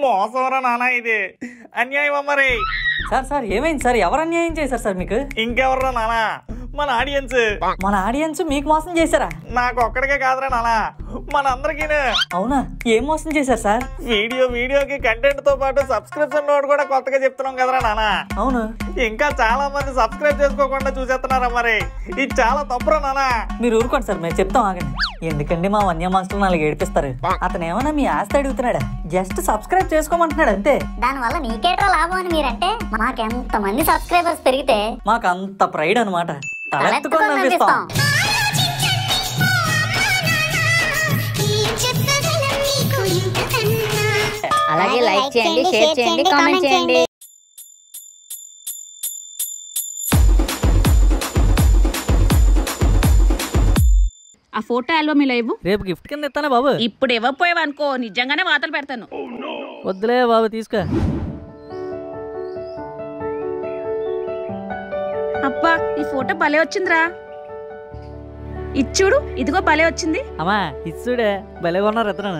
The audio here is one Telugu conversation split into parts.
మోసంరా నాన్న, ఇది అన్యాయం మరి. సార్ ఏమైంది సార్? ఎవరు అన్యాయం చేశారు సార్ మీకు? ఇంకెవర్రా నాన్న, మన ఆడియన్స్. మన ఆడియన్స్ మీకు మోసం చేశారా? నాకు ఒక్కడికే కాదురా నాన్న, మన అందరికీ. అవునా? ఏం మోసం చేశారు సార్? వీడియోకి కంటెంట్ తో పాటు సబ్స్క్రిప్షన్ నోట్ కూడా కొత్తగా చెప్తున్నాం కదరా నాన్న. అవును. ఇంకా చాలా మంది సబ్స్క్రైబ్ చేసుకోకుండా చూసేస్తున్నారా మరి. ఇది చాలా తప్పురా నాన్న. మీరు ఊరుకోండి సార్, మేము చెప్తాం ఆగండి. ఎందుకండి మా వన్య మాస్టర్ 4 ఏడిపిస్తారు? అతను ఏమన్నా మీ ఆస్తి అడుగుతున్నాడా? జస్ట్ సబ్స్క్రైబ్ చేసుకోమంటున్నాడు అంతే. దానివల్ల నీకేట్రా లాభం అని మీరంటే, మాకెంత మంది సబ్స్క్రైబర్స్ పెరిగితే మాకు అంత ప్రైడ్ అనమాట. తలెత్తుకొని నవ్విస్తాం. అలాగే లైక్ చేయండి, షేర్ చేయండి, కామెంట్ చేయండి. ఆ ఫోటో ఆల్బమ్ ఇలా ఇవ్వు. రేపు గిఫ్ట్ కింద ఇస్తానా బాబు? ఇప్పుడు ఇవ్వకపోయావు అనుకో నిజంగానే వాతలు పెడతాను. వద్దులే బాబు, తీసుకో. అబ్బా ఈ ఫోటో భలే వచ్చిందిరా. ఇచ్చుడు, ఇదిగో భలే వచ్చింది. అమ్మా ఇచ్చుడే, భలేగా ఉన్నారు ఇద్దరు.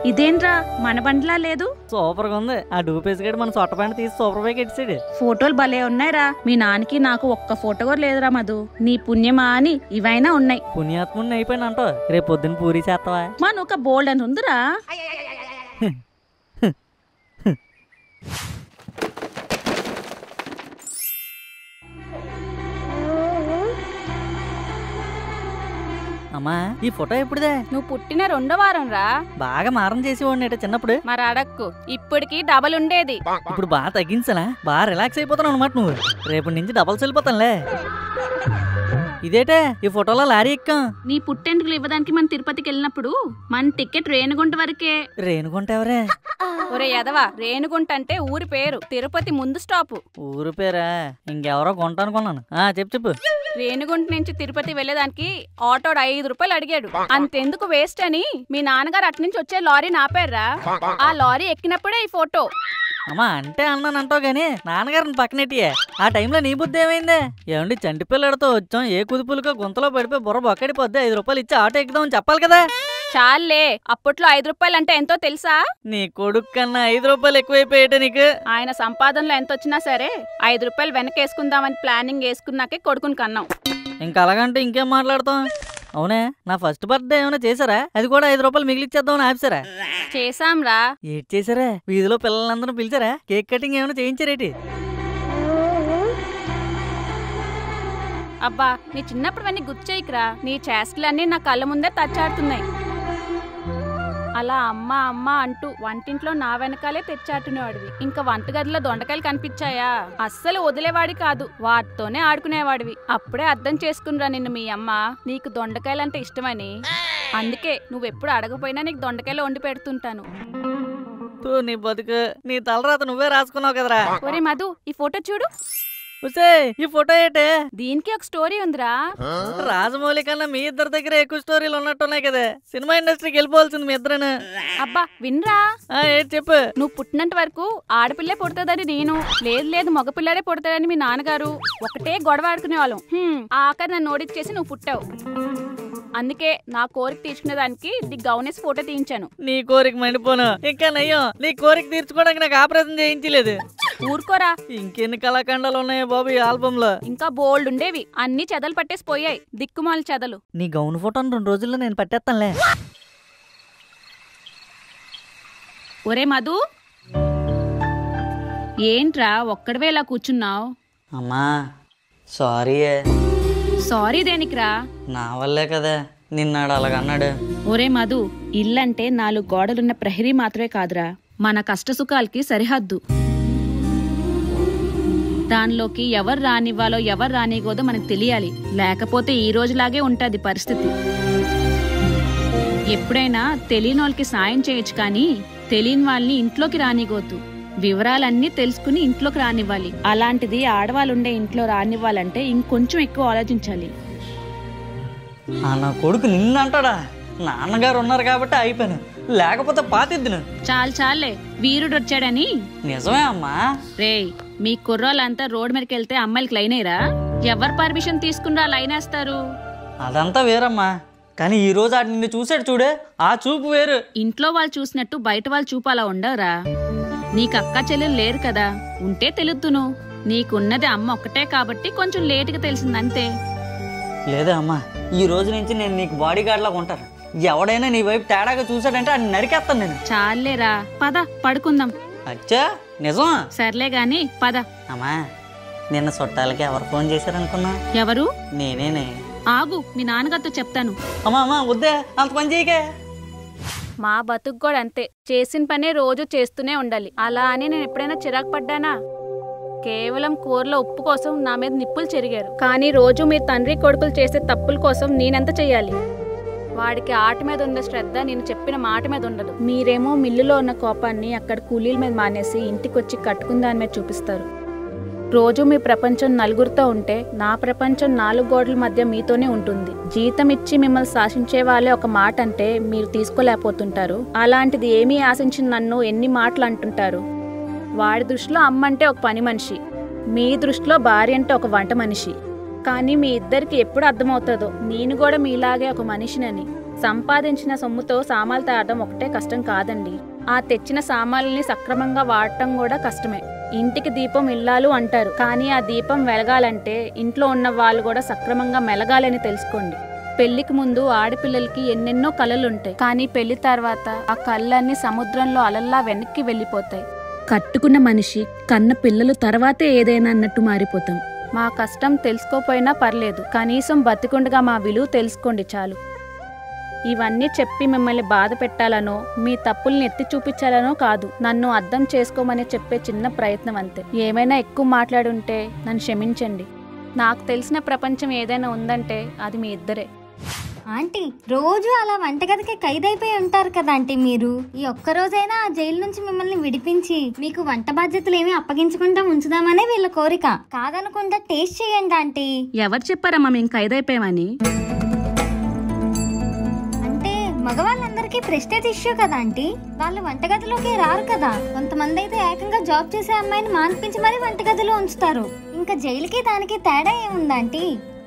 ఇదేంట్రా మన బండిలా లేదు? సూపర్ గా ఉంది. ఆ డూపేస్ గడి మన సొట్ట బండి తీసి సూపర్ బైక్ ఇచ్చాడు. ఫోటోలు భలే ఉన్నాయిరా. మీ నాన్నకి నాకు ఒక్క ఫోటో కూడా లేదురా మధు. నీ పుణ్యమా అని ఇవైనా ఉన్నాయి. పుణ్యాత్ముడిని అయిపోయిన అంటో రేపు పొద్దున్న పూరి చేస్తావా? మన ఒక బోల్డ్ అని ఉందిరా. అమ్మా ఈ ఫోటో ఎప్పుడుదే? నువ్వు పుట్టిన 2వ వారం రా. బాగా మారం చేసి వాడినట చిన్నప్పుడు. మరి అడక్కు, ఇప్పటికి డబల్ ఉండేది. ఇప్పుడు బాగా తగ్గించలా? బాగా రిలాక్స్ అయిపోతాను అనమాట నువ్వు. రేపటి నుంచి డబల్స్ వెళ్ళిపోతానులే. ఇదేటే ఈ ఫోటోలో లారీ ఎక్కాం. నీ పుట్టెంటుకలు ఇవ్వడానికి మన తిరుపతికి వెళ్ళినప్పుడు మన టికెట్ రేణుగుంట వరకే. రేణుగుంట ఎవరే? ఒరే యదవా, రేణుగుంట అంటే ఊరి పేరు, తిరుపతి ముందు స్టాపు. ఊరు పేరా? ఇంకెవరో కొంట అనుకున్నాను. చెప్పు. రేణుగుంట నుంచి తిరుపతి వెళ్లేదానికి ఆటోడు 5 రూపాయలు అడిగాడు. అంతెందుకు వేస్ట్ అని మీ నాన్నగారు అటు నుంచి వచ్చే లారీని ఆపారా. ఆ లారీ ఎక్కినప్పుడే ఈ ఫోటో. అమ్మా అంటే అన్నాను అంటావు గానీ నాన్నగారిని పక్కనెట్టియే. ఆ టైంలో నీ బుద్ధి ఏమైందే? ఏమండి చంటి పిల్లడితో వచ్చాం, ఏ కుదుపులకో గుంతలో పడిపోయి బుర్ర బొక్కడిపోద్ది, 5 రూపాయలు ఇచ్చి ఆటో ఎక్కుదామని చెప్పాలి కదా. చాలే, అప్పట్లో 5 రూపాయలు అంటే ఎంతో తెలుసా? నీ కొడుకు కన్నా 5 రూపాయలు ఎక్కువైపోయేట నీకు. ఆయన సంపాదనలో ఎంత వచ్చినా సరే 5 రూపాయలు వెనకేసుకుందామని ప్లానింగ్ వేసుకున్నాకే కొడుకుని కన్నాం. ఇంకా అలాగంటే ఇంకేం మాట్లాడతాం? అవునే, నా ఫస్ట్ బర్త్డే ఏమైనా చేశారా? అది కూడా 5 రూపాయలు మిగిలిచ్చేద్దామని ఆపిసారా? చేసాంరా. ఏటి చేశారా? వీధిలో పిల్లలందరూ పిలిచారా? కేక్ కటింగ్ ఏమైనా చేయించారేటి? అబ్బా నీ చిన్నప్పుడువన్నీ గుర్తు చేయకురా. నీ చేష్టలన్నీ నా కళ్ళ ముందే తచ్చాడుతున్నాయి. అలా అమ్మ అమ్మ అంటూ వంటింట్లో నా వెనకాలే తెచ్చాటునేవాడివి. ఇంకా వంటగదిలో దొండకాయలు కనిపించాయా అస్సలు వదిలేవాడి కాదు, వాటితోనే ఆడుకునేవాడివి. అప్పుడే అర్థం చేసుకునిరా నిన్ను మీ అమ్మ, నీకు దొండకాయలంటే ఇష్టమని. అందుకే నువ్వెప్పుడు అడగపోయినా నీకు దొండకాయలు వండి పెడుతుంటాను. నీ బతుకు, నీ తలరాత నువ్వే రాసుకున్నావు కదరా. ఒరే మధు, ఈ ఫోటో చూడు. ఈ ఫోటో ఏంటే? దీనికి ఒక స్టోరీ ఉందిరా. రాజమౌళి కన్నా మీ ఇద్దరి దగ్గర ఎక్కువ స్టోరీలు ఉన్నట్టున్నాయి కదా. సినిమా ఇండస్ట్రీకి వెళ్ళిపోవాల్సింది మీ ఇద్దరు. అబ్బా వినరా. ఏంటి చెప్పు. నువ్వు పుట్టినంత వరకు ఆడపిల్లే పుడతాదని నేను, లేదు మగపిల్లడే పుడతాడని మీ నాన్నగారు ఒకటే గొడవ ఆడుకునే వాళ్ళం. ఆఖరి నన్ను ఓడిచ్చేసి నువ్వు పుట్టావు. అందుకే నా కోరిక తీర్చుకునేదానికి ది గౌనెస్ ఫోటో తీయించాను. నీ కోరిక మండిపోను. ఇంకా నయ్యో, నీ కోరిక తీర్చుకోవడానికి నాకు ఆపరేషన్ చేయించలేదు. ఊరుకోరా. ఇంకెన్ని కళాఖండాలు ఉన్నాయో బాబు ఈ ఆల్బమ్ లో. ఇంకా బోల్డ్ ఉండేవి, అన్ని చెదలు పట్టేసి పోయాయి. దిక్కుమాల చెదలు. నీ గౌన్ ఫోటోని 2 రోజుల్లో నేను పట్టేస్తానులే. ఒరే మధు, ఏంట్రా ఒక్కడవే ఇలా కూర్చున్నావు? అమ్మా సారీ. సారీ దేనికిరా? నా వల్లే కదా నిన్నాడు అలాగన్నాడు. ఒరే మధు, ఇల్లంటే 4 గోడలున్న ప్రహరీ మాత్రమే కాదురా, మన కష్టసుఖాలకి సరిహద్దు. దానిలోకి ఎవరు రానివ్వాలో ఎవరు రానివ్వదో మనకు తెలియాలి. లేకపోతే ఈ రోజులాగే ఉంటది పరిస్థితి. ఎప్పుడైనా తెలియని వాళ్ళకి సాయం చేయొచ్చు, కానీ తెలియని వాళ్ళని ఇంట్లోకి రానివ్వద్దు. వివరాలన్నీ తెలుసుకుని ఇంట్లోకి రానివ్వాలి. అలాంటిది ఆడవాళ్ళుండే ఇంట్లో రానివ్వాలంటే ఇంకొంచెం ఎక్కువ ఆలోచించాలి. నా కొడుకు నిన్నంటాడా? నాన్నగారు ఉన్నారు కాబట్టి అయిపోయాను, లేకపోతే పాతిద్దును. చాలే, వీరుడు వచ్చాడని. నిజమే అమ్మా. రేయ్, మీ కుర్రోళ్ళంతా రోడ్ మీదకి వెళ్తే అమ్మాయిలకి లైన్ అయ్యరా? ఎవరు పర్మిషన్ తీసుకున్నా లైన్ వేస్తారు? అదంతా వేరమ్మా. కానీ ఈ రోజు ఆడు నిన్ను చూసాడు చూడే, ఆ చూపు వేరు. ఇంట్లో వాళ్ళు చూసినట్టు బయట వాళ్ళు చూపు అలా ఉండవురా. నీకు అక్క చెల్లెలు లేరు కదా, ఉంటే తెలుద్దును. నీకున్నది అమ్మ ఒక్కటే కాబట్టి కొంచెం లేటుగా తెలిసిందంతే. లేదా అమ్మా, ఈ రోజు నుంచి నేను నీకు బాడీ గార్డ్ లాగా ఉంటాను. ఎవడైనా నీ వైపు తేడాగా చూసాడంటే అది నరికేస్తాను నేను. చాలేరా, పద పడుకుందాం. అచ్చా నిజం? సర్లే గాని పద. అమ్మా, నిన్న చుట్టాలకి ఎవరు ఫోన్ చేశారనుకున్నా? ఎవరు? నేనేనే. ఆగు, మీ నాన్నగారితో చెప్తాను. అమ్మా అమ్మా వద్దే, అంత పని చేయకే. మా బతుకు కూడా అంతే, చేసిన పనే రోజు చేస్తూనే ఉండాలి. అలా అని నేను ఎప్పుడైనా చిరాకు పడ్డానా? కేవలం కూరలో ఉప్పు కోసం నా మీద నిప్పులు చెరిగారు. కానీ రోజు మీరు తండ్రి కొడుకులు చేసే తప్పుల కోసం నేనెంత చెయ్యాలి? వాడికి ఆట మీద ఉన్న శ్రద్ధ నేను చెప్పిన మాట మీద ఉండదు. మీరేమో మిల్లులో ఉన్న కోపాన్ని అక్కడ కూలీల మీద మానేసి ఇంటికొచ్చి కట్టుకున్న దాని మీద చూపిస్తారు. రోజు మీ ప్రపంచం నలుగురితో ఉంటే నా ప్రపంచం 4 గోడల మధ్య మీతోనే ఉంటుంది. జీతం ఇచ్చి మిమ్మల్ని శాసించే వాళ్ళే ఒక మాట అంటే మీరు తీసుకోలేకపోతుంటారు. అలాంటిది ఏమీ ఆశించిన నన్ను ఎన్ని మాటలు అంటుంటారు. వాడి దృష్టిలో అమ్మ అంటే ఒక పని మనిషి, మీ దృష్టిలో భార్య అంటే ఒక వంట మనిషి. కానీ మీ ఇద్దరికి ఎప్పుడు అర్థమవుతుందో నేను కూడా మీలాగే ఒక మనిషినని. సంపాదించిన సొమ్ముతో సామాన్లు తేవడం ఒకటే కష్టం కాదండి, ఆ తెచ్చిన సామాన్లని సక్రమంగా వాడటం కూడా కష్టమే. ఇంటికి దీపం ఇల్లాలు అంటారు, కానీ ఆ దీపం వెలగాలంటే ఇంట్లో ఉన్న వాళ్ళు కూడా సక్రమంగా మెలగాలని తెలుసుకోండి. పెళ్లికి ముందు ఆడపిల్లలకి ఎన్నెన్నో కలలుంటాయి, కానీ పెళ్లి తర్వాత ఆ కళ్ళన్నీ సముద్రంలో అలల్లా వెనక్కి వెళ్ళిపోతాయి. కట్టుకున్న మనిషి కన్న పిల్లలు తర్వాతే ఏదైనా అన్నట్టు మారిపోతాం. మా కష్టం తెలుసుకోపోయినా పర్లేదు, కనీసం బతికుండగా మా విలువ తెలుసుకోండి చాలు. ఇవన్నీ చెప్పి మిమ్మల్ని బాధ పెట్టాలనో మీ తప్పుల్ని ఎత్తి చూపించాలనో కాదు, నన్ను అర్థం చేసుకోమని చెప్పే చిన్న ప్రయత్నం అంతే. ఏమైనా ఎక్కువ మాట్లాడుంటే నన్ను క్షమించండి. నాకు తెలిసిన ప్రపంచం ఏదైనా ఉందంటే అది మీ ఇద్దరే. ఆంటీ, రోజు అలా వంటగదికి ఖైదైపోయి ఉంటారు కదా ఆంటీ మీరు. ఈ ఒక్కరోజైనా ఆ జైలు నుంచి మిమ్మల్ని విడిపించి మీకు వంట బాధ్యతలు ఏమీ అప్పగించకుండా ఉంచుదామనే వీళ్ళ కోరిక. కాదనకుండా టేస్ట్ చేయండి ఆంటీ. ఎవరు చెప్పారమ్మా మేము ఖైదైపోయామని? మగవాళ్ళందరికీ ప్రెస్టేజ్ ఇష్యూ కదా ఆంటీ, వాళ్ళు వంటగదిలోకి రారు కదా. కొంతమంది అయితే ఏకంగా జాబ్ చేసే అమ్మాయిని మాన్పించి మరీ వంటగదిలో ఉంచుతారు. ఇంకా జైలుకి దానికి తేడా ఏముందా ఆంటీ?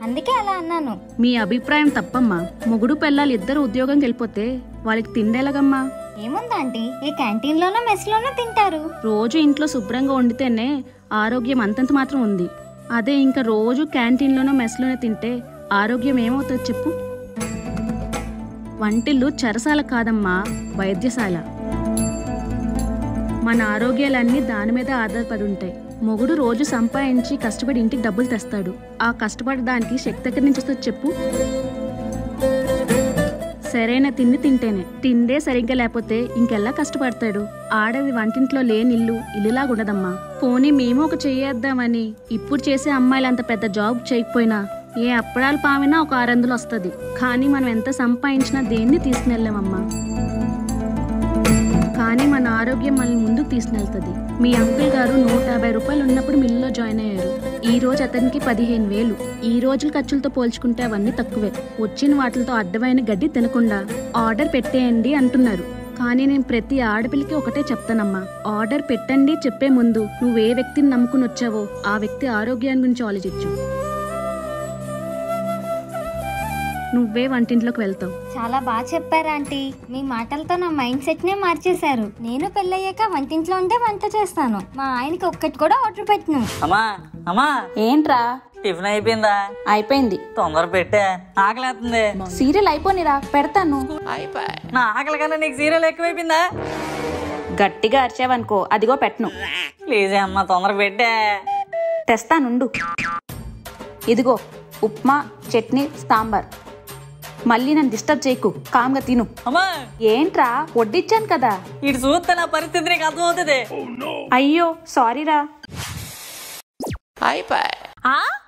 అందుకే అలా అన్నాను. మీ అభిప్రాయం తప్పమ్మా. మొగుడు పెళ్ళాలు ఇద్దరు ఉద్యోగం వెళ్ళిపోతే వాళ్ళకి తిండేలాగమ్మా? ఏముందా ఆంటీ, ఏ క్యాంటీన్ లోనో మెస్ లోనో తింటారు. రోజు ఇంట్లో శుభ్రంగా వండితేనే ఆరోగ్యం అంతంత మాత్రం ఉంది. అదే ఇంకా రోజు క్యాంటీన్లోనో మెస్లోనో తింటే ఆరోగ్యం ఏమవుతుంది చెప్పు? వంటిల్లు చెరసాల కాదమ్మా, వైద్యశాల. మన ఆరోగ్యాలన్నీ దాని మీద ఆధారపడి ఉంటాయి. మొగుడు రోజు సంపాదించి కష్టపడి ఇంటికి డబ్బులు తెస్తాడు. ఆ కష్టపడడానికి శక్తి ఎక్కడి నుంచి వస్తుంది చెప్పు? సరైన తిండి తింటేనే. తిండే సరిగ్గా లేకపోతే ఇంకెలా కష్టపడతాడు? ఆడది వంటింట్లో లేని ఇల్లులాగా ఉండదమ్మా. పోనీ మేము ఒక చెయ్యేద్దామని ఇప్పుడు చేసే అమ్మాయిలు అంత పెద్ద జాబ్ చేయకపోయినా ఏ అప్పడాలు పామినా ఒక 600 వస్తుంది. కానీ మనం ఎంత సంపాదించినా దేన్ని తీసుకునెళ్ళామమ్మా. కానీ మన ఆరోగ్యం మనల్ని ముందుకు తీసుకునెళ్తుంది. మీ అంకుల్ గారు 150 రూపాయలు ఉన్నప్పుడు మిల్లులో జాయిన్ అయ్యారు. ఈ రోజు అతనికి 15,000. ఈ రోజుల ఖర్చులతో పోల్చుకుంటే అవన్నీ తక్కువే. వచ్చిన వాటితో అడ్డమైన గడ్డి తినకుండా ఆర్డర్ పెట్టేయండి అంటున్నారు. కానీ నేను ప్రతి ఆడపిల్లకి ఒకటే చెప్తానమ్మా, ఆర్డర్ పెట్టండి చెప్పే ముందు నువ్వు ఏ వ్యక్తిని నమ్ముకుని వచ్చావో ఆ వ్యక్తి ఆరోగ్యాన్ని గురించి ఆలోచించు. నువ్వే వంటింట్లోకి వెళ్తావు. చాలా బాగా చెప్పారు ఆంటీ. మీ మాటలతో నా మైండ్ సెట్ నే మార్చేశారు. నేను పెళ్ళయ్యాక వంటింట్లో ఉంటే వంట చేస్తాను. మా ఆయనకి ఒక్కటి కూడా ఆర్డర్ పెట్టను. అమ్మా అమ్మా, ఏంట్రా? టిఫిన్ అయిపోయిందా? అయిపోయింది. తొందర పెట్టే, ఆకలేస్తుంది. సీరియల్ అయిపోనిరా, పెడతాను. నా ఆకలి కన్నా నీకు సీరియల్ ఎక్కువైపోయిందా? గట్టిగా అరిచావనుకో అదిగో పెట్టను. ప్లీజ్ అమ్మా, తొందర పెట్టే. తెస్తానుండు. ఇదిగో ఉప్మా, చట్నీ, సాంబార్. మళ్ళీ నన్ను డిస్టర్బ్ చేయకు, కామ్గా తిను. అమ్మా ఏంట్రా? వడ్డిచ్చాను కదా. ఇటు చూస్తే నా పరిస్థితి నీకు అర్థమవుతుంది. అయ్యో సారీరా.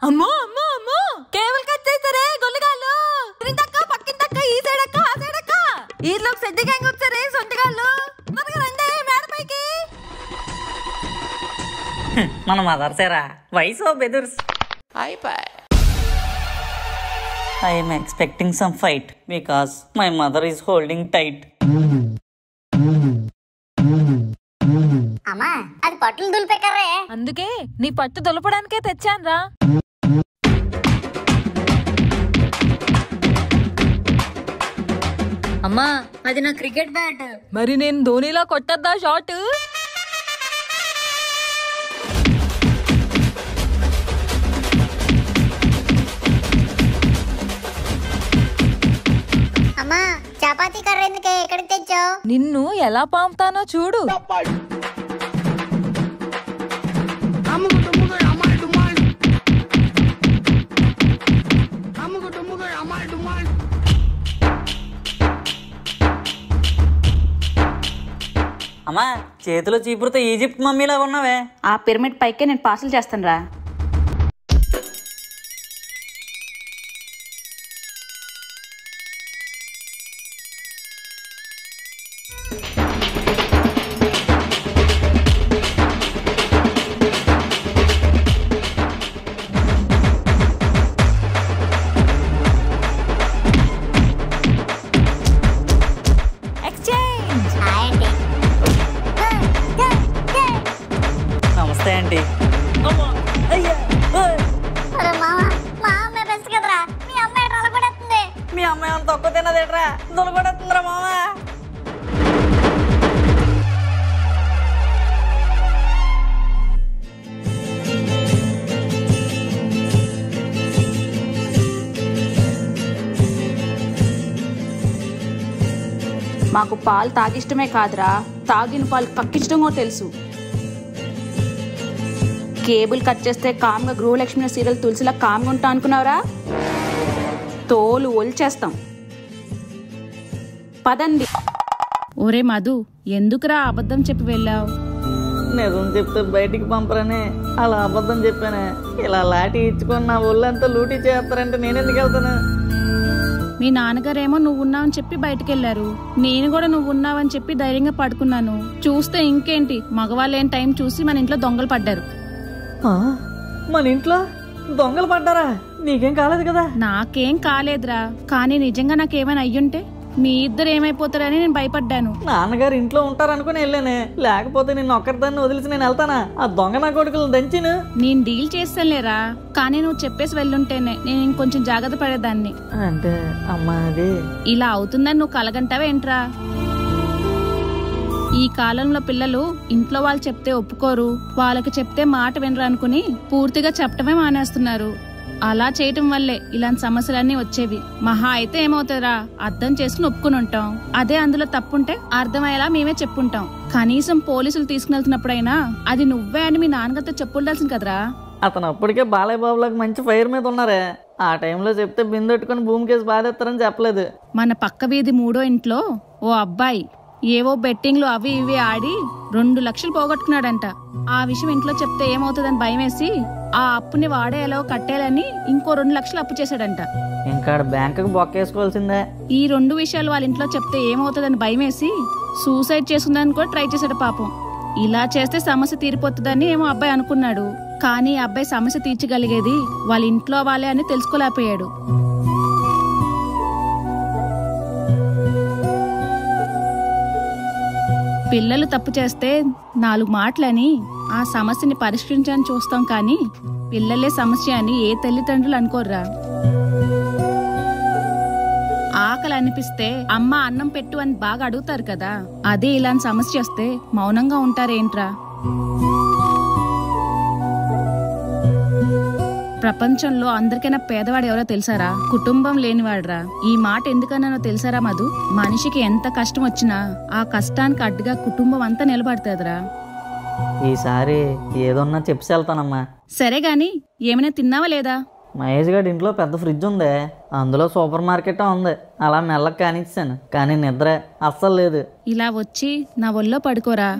అమ్మో అమ్మో అమ్మో, కేబుల్ కట్ చేస్తారే గొల్లగాళ్ళు. పక్కింటక్క, ఈ సైడ్ అక్క, ఆ సైడ్ అక్క. ఈలోపు సెడ్డి గ్యాంగ్ వచ్చారే సొంతగాళ్ళు. త్వరగా రండి మేడపైకి. మన మదర్సేరా, వయసు బెదుర్స్. I am expecting some fight because my mother is holding tight. అమ్మా, అది పట్టులు దులిపేకరే. అందుకే నీ పట్టు దులపడానికే తెచ్చాన్రా. అమ్మా అది నా క్రికెట్ బ్యాట్. మరి నేను ధోనిలా కొట్టద్దా షాట్? అమ్మా చపాతీ కర్ర ఎందుకే ఎక్కడికి తెచ్చావు? నిన్ను ఎలా పాముతానో చూడు. అమ్మా చేతిలో చీపురుతో ఈజిప్ట్ మమ్మీలాగా ఉన్నావే. ఆ పిరమిడ్ పైకే నేను పార్సల్ చేస్తాను రా. నమస్తే ఆంటీ. మీ అమ్మాయి ఏమైనా తక్కువ తిన్నదేట్రా? దొలగొడేస్తుందిరా మామ. మాకు పాలు తాగిష్టమే కాదురా, తాగిన పాలు కక్కించడం కూడా తెలుసు. కేబుల్ కట్ చేస్తే కామ్గా గృహలక్ష్మి సీరియల్ తులసిలా కామ్గా ఉంటా అనుకున్నావురా? తోలు ఒలిచేస్తాం. పదండి. ఒరే మధు, ఎందుకురా అబద్ధం చెప్పి వెళ్ళావు? నిజం చెప్తే బయటికి పంపరని అలా అబద్ధం చెప్పానే. ఇలా లాఠీ ఇచ్చుకొని నా ఒళ్ళంతా లూటీ చేస్తారంటే నేనెందుకు వెళ్తాను? మీ నాన్నగారేమో నువ్వున్నావని చెప్పి బయటకు వెళ్లారు. నేను కూడా నువ్వున్నావని చెప్పి ధైర్యంగా పడుకున్నాను. చూస్తే ఇంకేంటి, మగవాళ్ళేం టైం చూసి మన ఇంట్లో దొంగలు పడ్డారు. మన ఇంట్లో దొంగలు పడ్డారా? నీకేం కాలేదు కదా? నాకేం కాలేదురా, కానీ నిజంగా నాకేమైనా అయ్యుంటే మీ ఇద్దరు ఏమైపోతారని నేను భయపడ్డాను. నాన్నగారు ఇంట్లో ఉంటారనుకుని వెళ్ళానే, లేకపోతే నిన్ను ఒక్కరిదాన్ని వదిలిసి నేను వెళ్తానా? ఆ దొంగ నా కొడుకులు దంచిను. నేను డీల్ చేస్తానులేరా, కానీ నువ్వు చెప్పేసి వెళ్ళుంటేనే నేను ఇంకొంచెం జాగ్రత్త పడేదాన్ని. అంటే అమ్మా అది ఇలా అవుతుందని నువ్వు కలగంటావేంట్రా? ఈ కాలంలో పిల్లలు ఇంట్లో వాళ్ళు చెప్తే ఒప్పుకోరు, వాళ్ళకి చెప్తే మాట వినరు అనుకుని పూర్తిగా చెప్పటమే మానేస్తున్నారు. అలా చేయటం వల్లే ఇలాంటి సమస్యలన్నీ వచ్చేవి. మహా అయితే ఏమవుతారా, అర్థం చేసుకుని ఒప్పుకుని ఉంటాం. అదే అందులో తప్పుంటే అర్థమయ్యేలా మేమే చెప్పుంటాం. కనీసం పోలీసులు తీసుకుని అది నువ్వే అని మీ నాన్నగారితో చెప్పుండాల్సింది కదరా. అతను అప్పటికే బాలయ్య బాబులకు మంచి ఫైర్ మీద ఉన్నారే. ఆ టైంలో చెప్తే బిందెట్టుకుని భూమికేసి బాధేస్తారని చెప్పలేదు. మన పక్క వీధి 3వ ఇంట్లో ఓ అబ్బాయి ఏవో బెట్టింగ్లు అవి ఇవి ఆడి 2 లక్షలు పోగొట్టుకున్నాడంట. ఆ విషయం ఇంట్లో చెప్తే ఏమవుతుందని భయం వేసి ఆ అప్పుని వాడే ఎలా కట్టేయాలని ఇంకో 2 లక్షలు అప్పు చేశాడంట. ఇంకా బ్యాంకుకి బొక్కేసుకోవాల్సిందే. ఈ 2 విషయాలు వాళ్ళ ఇంట్లో చెప్తే ఏమవుతుందని భయం వేసి సూసైడ్ చేసుకుందని కూడా ట్రై చేశాడు పాపం. ఇలా చేస్తే సమస్య తీరిపోతుందని ఏమో అబ్బాయి అనుకున్నాడు. కానీ అబ్బాయి సమస్య తీర్చగలిగేది వాళ్ళ ఇంట్లో వాళ్ళే అని తెలుసుకోలేకపోయాడు. పిల్లలు తప్పు చేస్తే 4 మాటలని ఆ సమస్యని పరిష్కరించని చూస్తాం, కానీ పిల్లలే సమస్య అని ఏ తల్లిదండ్రులు అనుకోర్రా. ఆకలి అనిపిస్తే అమ్మ అన్నం పెట్టు అని బాగా అడుగుతారు కదా, అదే ఇలాంటి సమస్య వస్తే మౌనంగా ఉంటారేంట్రా? ప్రపంచంలో అందరికైనా పేదవాడు ఎవరో తెలుసారా? కుటుంబం లేనివాడురా. ఈ మాట ఎందుకన్నానో తెలుసారా మధు? మనిషికి ఎంత కష్టం వచ్చినా ఆ కష్టానికి అడ్డుగా కుటుంబం అంతా నిలబడుతుందిరా. ఈసారి ఏదన్నా చెప్పి వెళ్తానమ్మా. సరే గాని ఏమైనా తిన్నావా లేదా? మహేష్ గారి ఇంట్లో పెద్ద ఫ్రిడ్జ్ ఉంది, అందులో సూపర్ మార్కెట్ ఉంది. అలా మెల్లగా కానిచ్చాను, కానీ నిద్ర అస్సలు లేదు. ఇలా వచ్చి నా ఒళ్ళో పడుకోరా.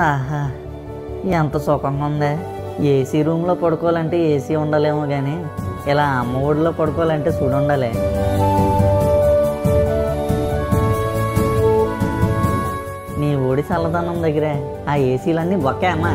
ఆహా, ఎంత సుఖంగా ఉందే. ఏసీ రూమ్లో పడుకోవాలంటే ఏసీ ఉండాలేమో, కానీ ఇలా అమ్మ ఒడిలో పడుకోవాలంటే చూడు ఉండాలి. నీ ఒడి చల్లదనం దగ్గరే ఆ ఏసీలన్నీ బొక్కే అమ్మా.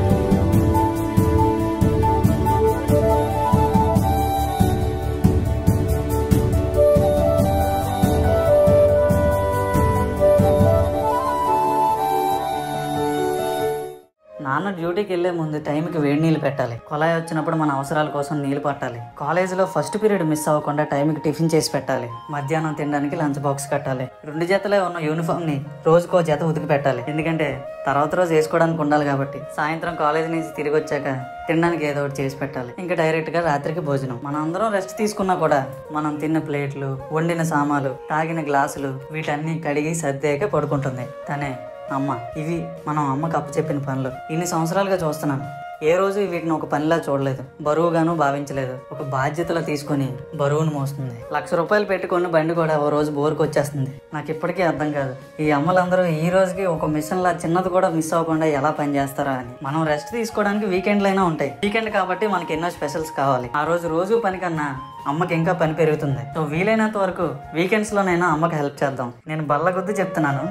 నాన్న డ్యూటీకి వెళ్లే ముందు టైంకి వేడి నీళ్ళు పెట్టాలి. కొలాయి వచ్చినప్పుడు మన అవసరాల కోసం నీళ్లు పట్టాలి. కాలేజీలో ఫస్ట్ పీరియడ్ మిస్ అవ్వకుండా టైంకి టిఫిన్ చేసి పెట్టాలి. మధ్యాహ్నం తినడానికి లంచ్ బాక్స్ కట్టాలి. 2 జతలే ఉన్న యూనిఫామ్ ని రోజుకో జత ఉతికి పెట్టాలి. ఎందుకంటే తర్వాత రోజు వేసుకోవడానికి ఉండాలి కాబట్టి. సాయంత్రం కాలేజీ నుంచి తిరిగి వచ్చాక తినడానికి ఏదో ఒకటి చేసి పెట్టాలి. ఇంకా డైరెక్ట్ గా రాత్రికి భోజనం. మనం అందరం రెస్ట్ తీసుకున్నా కూడా మనం తిన్న ప్లేట్లు, వండిన సామాలు, తాగిన గ్లాసులు వీటన్ని కడిగి సర్దేక పడుకుంటుంది తనే అమ్మ. ఇవి మనం అమ్మకు అప్పచెప్పిన పనులు. ఇన్ని సంవత్సరాలుగా చూస్తున్నాను. ఏ రోజు వీటిని ఒక పనిలా చూడలేదు, బరువుగాను భావించలేదు. ఒక బాధ్యతలో తీసుకొని బరువును మోస్తుంది. 1,00,000 రూపాయలు పెట్టుకుని బండి కూడా ఓ రోజు బోరుకు వచ్చేస్తుంది. నాకు ఇప్పటికీ అర్థం కాదు ఈ అమ్మలందరూ ఈ రోజుకి ఒక మిషన్ లా చిన్నది కూడా మిస్ అవ్వకుండా ఎలా పని చేస్తారా అని. మనం రెస్ట్ తీసుకోవడానికి వీకెండ్లు అయినా ఉంటాయి. వీకెండ్ కాబట్టి మనకి ఎన్నో స్పెషల్స్ కావాలి. ఆ రోజు పని కన్నా అమ్మకి ఇంకా పని పెరుగుతుంది. సో వీలైనంత వరకు వీకెండ్స్ లోనైనా అమ్మకి హెల్ప్ చేద్దాం. నేను బల్ల కొద్ది చెప్తున్నాను.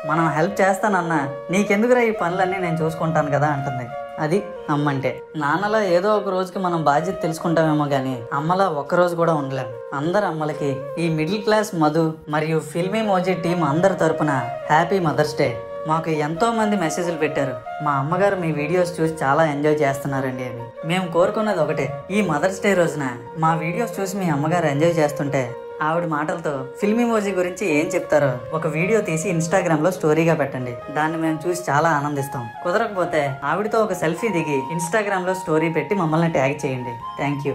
మనం హెల్ప్ చేస్తానన్నా నీకెందుకురా ఈ పనులన్నీ నేను చూసుకుంటాను కదా అంటుంది. అది అమ్మ అంటే. నాన్నలా ఏదో ఒక రోజుకి మనం బాధ్యత తెలుసుకుంటామేమో గానీ అమ్మలా ఒక్కరోజు కూడా ఉండలేం. అందరు అమ్మలకి ఈ మిడిల్ క్లాస్ మధు మరియు ఫిల్మీ మోజీ టీం అందరి తరపున హ్యాపీ మదర్స్ డే. మాకు ఎంతో మంది మెసేజ్లు పెట్టారు, మా అమ్మగారు మీ వీడియోస్ చూసి చాలా ఎంజాయ్ చేస్తున్నారండి అని. మేము కోరుకున్నది ఒకటే, ఈ మదర్స్ డే రోజున మా వీడియోస్ చూసి మీ అమ్మగారు ఎంజాయ్ చేస్తుంటే ఆవిడ మాటలతో ఫిల్మీ మోజీ గురించి ఏం చెప్తారో ఒక వీడియో తీసి ఇన్స్టాగ్రామ్ లో స్టోరీగా పెట్టండి. దాన్ని మేము చూసి చాలా ఆనందిస్తాం. కుదరకపోతే ఆవిడతో ఒక సెల్ఫీ దిగి ఇన్స్టాగ్రామ్ లో స్టోరీ పెట్టి మమ్మల్ని ట్యాగ్ చేయండి. Thank you.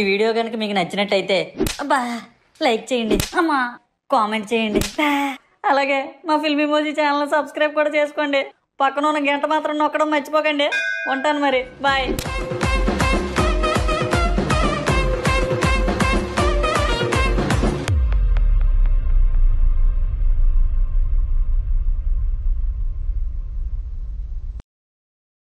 ఈ వీడియో కనుక మీకు నచ్చినట్టయితే లైక్ చేయండి, కామెంట్ చేయండి, అలాగే మా ఫిల్మీ మోజీ ఛానల్ సబ్స్క్రైబ్ కూడా చేసుకోండి. పక్కన ఉన్న గంట మాత్రం నొక్కడం మర్చిపోకండి. ఉంటాను మరి, బాయ్.